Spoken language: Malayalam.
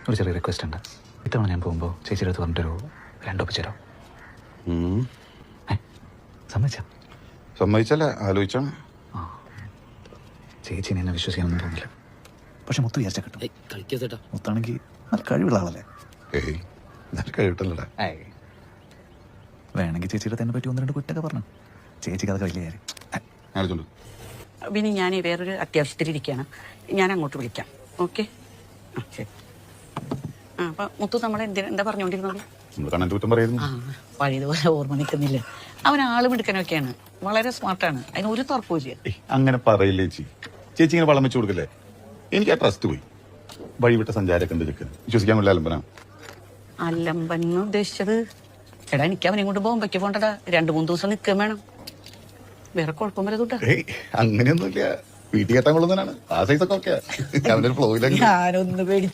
ഒരു ചെറിയ റിക്വസ്റ്റ് ഉണ്ട്. ഇത്തവണ ഞാൻ പോകുമ്പോൾ ചേച്ചിയുടെ അടുത്ത് പറഞ്ഞിട്ടൊരു 2 ഒപ്പിച്ചേരോ? സമ്മതിച്ച? സമ്മതിച്ചല്ലേ, ആലോചിച്ചാണ്. ചേച്ചിനെ എന്നെ വിശ്വസിക്കാനൊന്നും തോന്നില്ല. പക്ഷെ മുത്ത് വിചാരിച്ചാൽ കിട്ടും. മുത്താണെങ്കിൽ നല്ല കഴിവുള്ള ആളല്ലേ? ഏയ് കഴിവിട്ടല്ലടാ. വേണമെങ്കിൽ ചേച്ചിയുടെ തന്നെ പറ്റി 1-2 കുറ്റൊക്കെ പറഞ്ഞു. ചേച്ചിക്ക് അതൊക്കെ വലിയ കാര്യം. പിന്നെ ഞാൻ വേറൊരു അത്യാവശ്യത്തിലിരിക്കുകയാണ്, ഞാൻ അങ്ങോട്ട് വിളിക്കാം. ഓക്കെ, ശരി. അപ്പം മുത്തു നമ്മളെ എന്താ പറഞ്ഞുകൊണ്ടിരുന്നത്? പഴയതുപോലെ ഓർമ്മ നിൽക്കുന്നില്ല. അവൻ ആളും എടുക്കാനൊക്കെയാണ്, വളരെ സ്മാർട്ടാണ്, അതിന് ഒരു തർക്കമില്ല. അങ്ങനെ പറയില്ലേ ചേച്ചി. ചേച്ചി ഇങ്ങനെ വളം വെച്ച് കൊടുക്കല്ലേ. എനിക്ക് ആ ട്രസ്റ്റ് പോയി. വഴിവിട്ട സഞ്ചാരമൊക്കെ ഉണ്ട് ചെക്കന്. വിശ്വസിക്കാൻ പറ്റില്ല. അലമ്പന അലമ്പൻ ഉദ്ദേശിച്ചത്, എടാ എനിക്ക് അവനെ കൊണ്ട് ബോംബയ്ക്ക് പോണ്ടടാ. 2-3 ദിവസം നിൽക്കാൻ വേണം. വേറെ കുഴപ്പം വരതുട്ടാ. അങ്ങനെയൊന്നുമില്ല. വീട്ടിൽ കേട്ടാൻ കൊള്ളുന്നതാണ്. ആ സൈസൊക്കെ ഓക്കെ. അവനൊരു ഫ്ലോയിലൊക്കെ ഞാനൊന്ന് പേടി